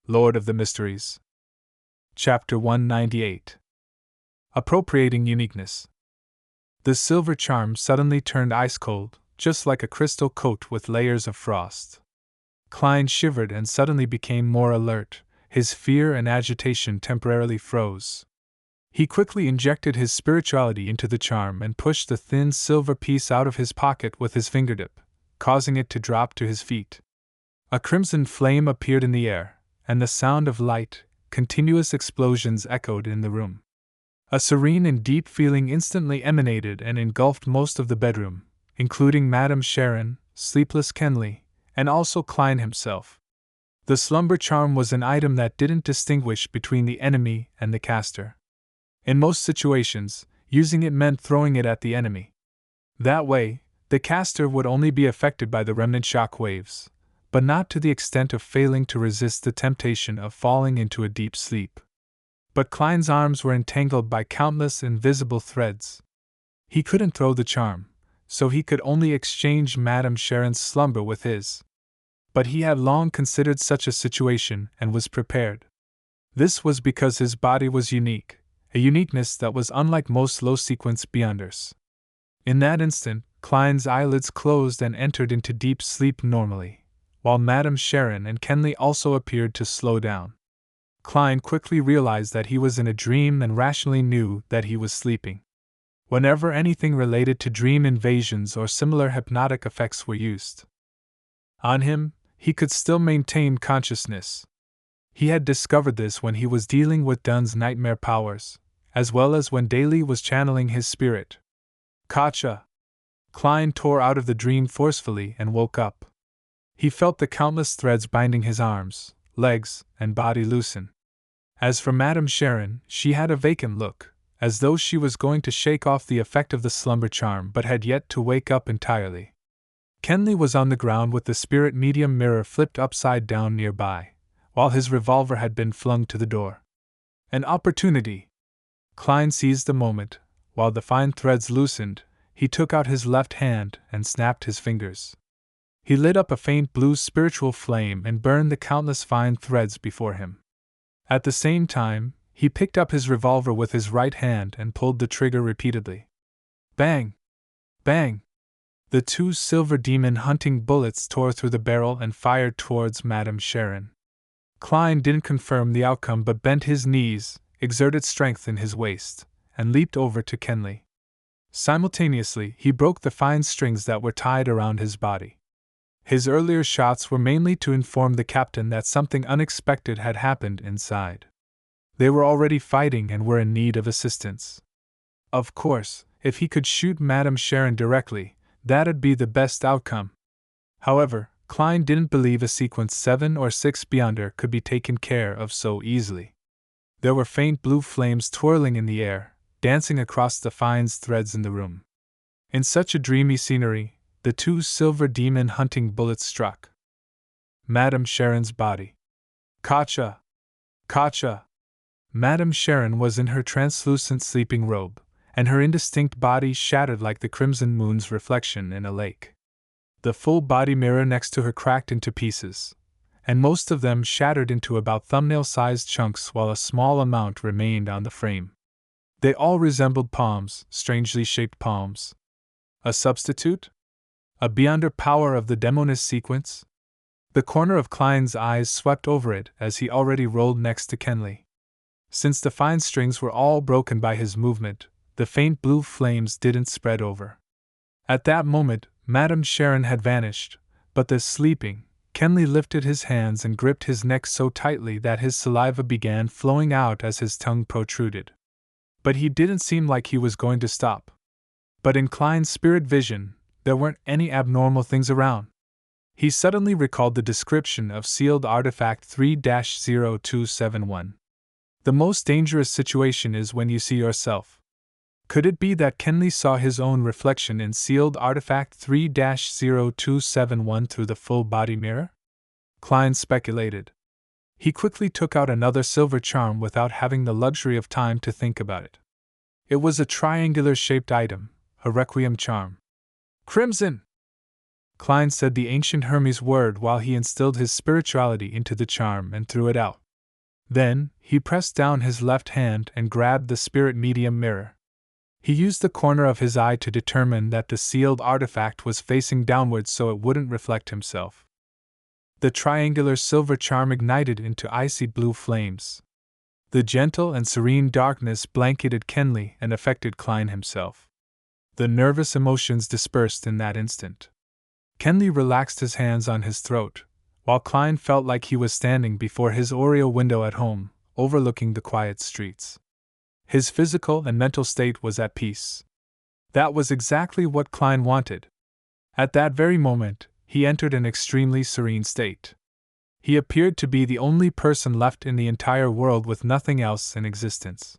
Lord of the Mysteries. Chapter 198. Appropriating Uniqueness. The silver charm suddenly turned ice-cold, just like a crystal coat with layers of frost. Klein shivered and suddenly became more alert. His fear and agitation temporarily froze. He quickly injected his spirituality into the charm and pushed the thin silver piece out of his pocket with his fingertip, causing it to drop to his feet. A crimson flame appeared in the air, and the sound of light, continuous explosions echoed in the room. A serene and deep feeling instantly emanated and engulfed most of the bedroom, including Madame Sharon, sleepless Kenley, and also Klein himself. The slumber charm was an item that didn't distinguish between the enemy and the caster. In most situations, using it meant throwing it at the enemy. That way, the caster would only be affected by the remnant shock waves, but not to the extent of failing to resist the temptation of falling into a deep sleep. But Klein's arms were entangled by countless invisible threads. He couldn't throw the charm, so he could only exchange Madame Sharon's slumber with his. But he had long considered such a situation and was prepared. This was because his body was unique, a uniqueness that was unlike most low-sequence beyonders. In that instant, Klein's eyelids closed and entered into deep sleep normally, while Madame Sharon and Kenley also appeared to slow down. Klein quickly realized that he was in a dream and rationally knew that he was sleeping. Whenever anything related to dream invasions or similar hypnotic effects were used on him, he could still maintain consciousness. He had discovered this when he was dealing with Dunn's nightmare powers, as well as when Daly was channeling his spirit. Gotcha! Klein tore out of the dream forcefully and woke up. He felt the countless threads binding his arms, legs, and body loosen. As for Madame Sharon, she had a vacant look, as though she was going to shake off the effect of the slumber charm but had yet to wake up entirely. Kenley was on the ground with the spirit medium mirror flipped upside down nearby, while his revolver had been flung to the door. An opportunity! Klein seized the moment. While the fine threads loosened, he took out his left hand and snapped his fingers. He lit up a faint blue spiritual flame and burned the countless fine threads before him. At the same time, he picked up his revolver with his right hand and pulled the trigger repeatedly. Bang! Bang! The two silver demon hunting bullets tore through the barrel and fired towards Madame Sharon. Klein didn't confirm the outcome but bent his knees, exerted strength in his waist, and leaped over to Kenley. Simultaneously, he broke the fine strings that were tied around his body. His earlier shots were mainly to inform the captain that something unexpected had happened inside. They were already fighting and were in need of assistance. Of course, if he could shoot Madame Sharon directly, that'd be the best outcome. However, Klein didn't believe a sequence 7 or 6 beyonder could be taken care of so easily. There were faint blue flames twirling in the air, dancing across the fine threads in the room. In such a dreamy scenery, the two silver demon hunting bullets struck Madame Sharon's body. Gotcha! Gotcha! Madame Sharon was in her translucent sleeping robe, and her indistinct body shattered like the crimson moon's reflection in a lake. The full body mirror next to her cracked into pieces, and most of them shattered into about thumbnail-sized chunks while a small amount remained on the frame. They all resembled palms, strangely shaped palms. A substitute? A beyonder power of the Demoness sequence? The corner of Klein's eyes swept over it as he already rolled next to Kenley. Since the fine strings were all broken by his movement, the faint blue flames didn't spread over. At that moment, Madame Sharon had vanished, but the sleeping, Kenley lifted his hands and gripped his neck so tightly that his saliva began flowing out as his tongue protruded. But he didn't seem like he was going to stop. But in Klein's spirit vision, there weren't any abnormal things around. He suddenly recalled the description of sealed artifact 3-0271. The most dangerous situation is when you see yourself. Could it be that Kenley saw his own reflection in sealed artifact 3-0271 through the full body mirror? Klein speculated. He quickly took out another silver charm without having the luxury of time to think about it. It was a triangular-shaped item, a requiem charm. Crimson! Klein said the ancient Hermes word while he instilled his spirituality into the charm and threw it out. Then, he pressed down his left hand and grabbed the spirit medium mirror. He used the corner of his eye to determine that the sealed artifact was facing downwards so it wouldn't reflect himself. The triangular silver charm ignited into icy blue flames. The gentle and serene darkness blanketed Kenley and affected Klein himself. The nervous emotions dispersed in that instant. Kenley relaxed his hands on his throat, while Klein felt like he was standing before his oriel window at home, overlooking the quiet streets. His physical and mental state was at peace. That was exactly what Klein wanted. At that very moment, he entered an extremely serene state. He appeared to be the only person left in the entire world with nothing else in existence.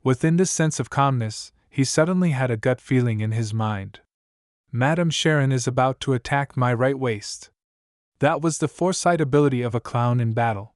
Within this sense of calmness, he suddenly had a gut feeling in his mind. Madame Sharon is about to attack my right waist. That was the foresight ability of a clown in battle.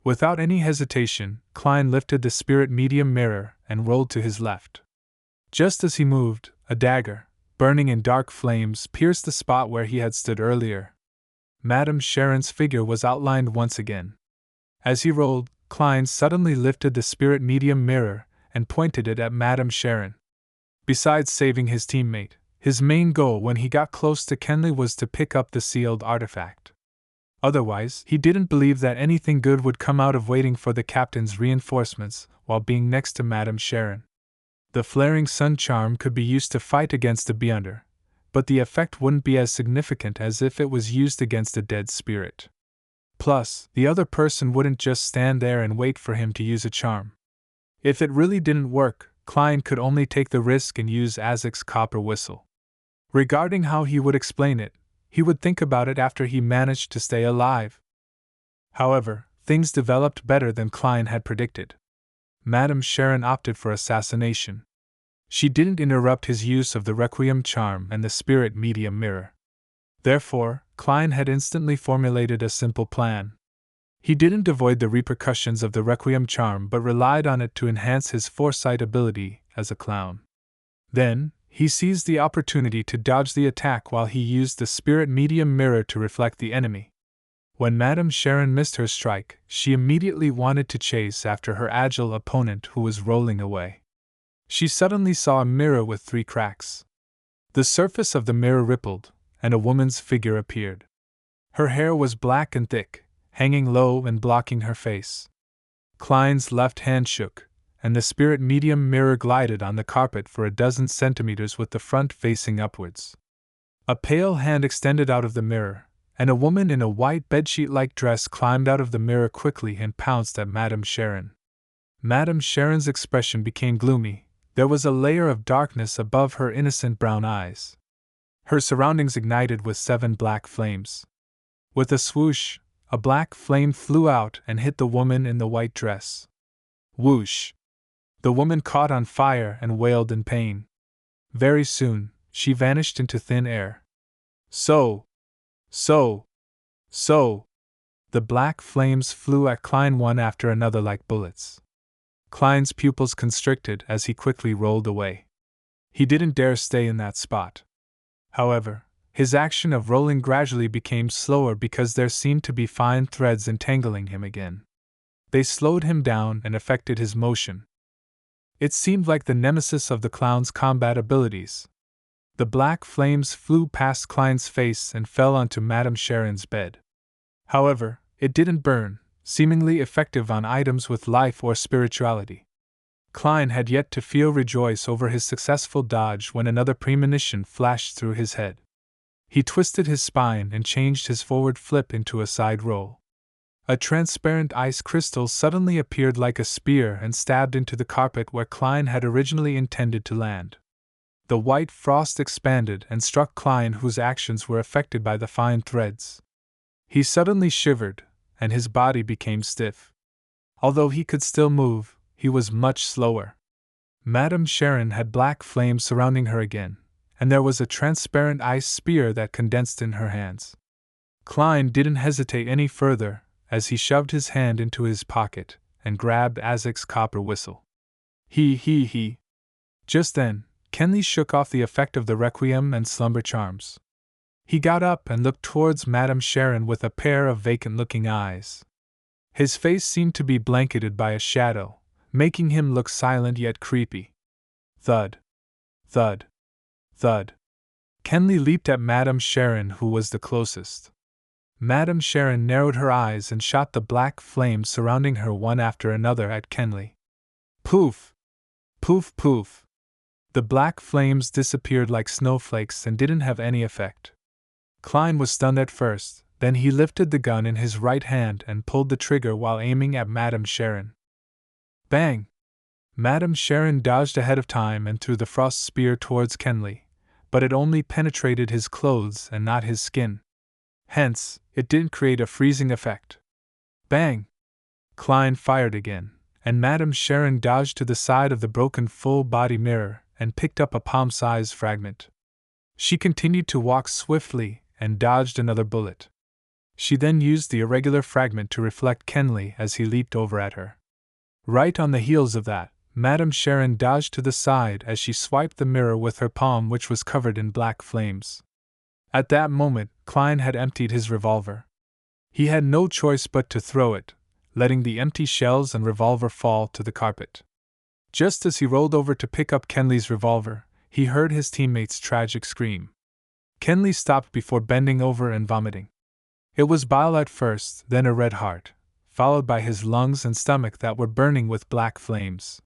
Without any hesitation, Klein lifted the spirit medium mirror and rolled to his left. Just as he moved, a dagger, burning in dark flames, pierced the spot where he had stood earlier. Madame Sharon's figure was outlined once again. As he rolled, Klein suddenly lifted the spirit medium mirror and pointed it at Madame Sharon. Besides saving his teammate, his main goal when he got close to Kenley was to pick up the sealed artifact. Otherwise, he didn't believe that anything good would come out of waiting for the captain's reinforcements while being next to Madame Sharon. The flaring sun charm could be used to fight against a beyonder, but the effect wouldn't be as significant as if it was used against a dead spirit. Plus, the other person wouldn't just stand there and wait for him to use a charm. If it really didn't work, Klein could only take the risk and use Azek's copper whistle. Regarding how he would explain it, he would think about it after he managed to stay alive. However, things developed better than Klein had predicted. Madame Sharon opted for assassination. She didn't interrupt his use of the Requiem charm and the spirit medium mirror. Therefore, Klein had instantly formulated a simple plan. He didn't avoid the repercussions of the Requiem charm but relied on it to enhance his foresight ability as a clown. Then, he seized the opportunity to dodge the attack while he used the spirit medium mirror to reflect the enemy. When Madame Sharon missed her strike, she immediately wanted to chase after her agile opponent who was rolling away. She suddenly saw a mirror with 3 cracks. The surface of the mirror rippled, and a woman's figure appeared. Her hair was black and thick, hanging low and blocking her face. Klein's left hand shook, and the spirit medium mirror glided on the carpet for a dozen centimeters with the front facing upwards. A pale hand extended out of the mirror, and a woman in a white bedsheet-like dress climbed out of the mirror quickly and pounced at Madame Sharon. Madame Sharon's expression became gloomy. There was a layer of darkness above her innocent brown eyes. Her surroundings ignited with 7 black flames. With a swoosh, a black flame flew out and hit the woman in the white dress. Whoosh! The woman caught on fire and wailed in pain. Very soon, she vanished into thin air. So! The black flames flew at Klein one after another like bullets. Klein's pupils constricted as he quickly rolled away. He didn't dare stay in that spot. However, his action of rolling gradually became slower because there seemed to be fine threads entangling him again. They slowed him down and affected his motion. It seemed like the nemesis of the clown's combat abilities. The black flames flew past Klein's face and fell onto Madame Sharon's bed. However, it didn't burn, seemingly effective on items with life or spirituality. Klein had yet to feel rejoice over his successful dodge when another premonition flashed through his head. He twisted his spine and changed his forward flip into a side roll. A transparent ice crystal suddenly appeared like a spear and stabbed into the carpet where Klein had originally intended to land. The white frost expanded and struck Klein, whose actions were affected by the fine threads. He suddenly shivered, and his body became stiff. Although he could still move, he was much slower. Madame Sharon had black flames surrounding her again, and there was a transparent ice spear that condensed in her hands. Klein didn't hesitate any further, as he shoved his hand into his pocket and grabbed Azek's copper whistle. He. Just then, Kenley shook off the effect of the Requiem and Slumber charms. He got up and looked towards Madame Sharon with a pair of vacant-looking eyes. His face seemed to be blanketed by a shadow, making him look silent yet creepy. Thud. Thud. Thud. Kenley leaped at Madame Sharon, who was the closest. Madame Sharon narrowed her eyes and shot the black flames surrounding her one after another at Kenley. Poof! Poof poof! The black flames disappeared like snowflakes and didn't have any effect. Klein was stunned at first, then he lifted the gun in his right hand and pulled the trigger while aiming at Madame Sharon. Bang! Madame Sharon dodged ahead of time and threw the frost spear towards Kenley, but it only penetrated his clothes and not his skin. Hence, it didn't create a freezing effect. Bang! Klein fired again, and Madame Sharon dodged to the side of the broken full-body mirror and picked up a palm-sized fragment. She continued to walk swiftly and dodged another bullet. She then used the irregular fragment to reflect Kenley as he leaped over at her. Right on the heels of that, Madame Sharon dodged to the side as she swiped the mirror with her palm, which was covered in black flames. At that moment, Klein had emptied his revolver. He had no choice but to throw it, letting the empty shells and revolver fall to the carpet. Just as he rolled over to pick up Kenley's revolver, he heard his teammate's tragic scream. Kenley stopped before bending over and vomiting. It was bile at first, then a red heart, followed by his lungs and stomach that were burning with black flames.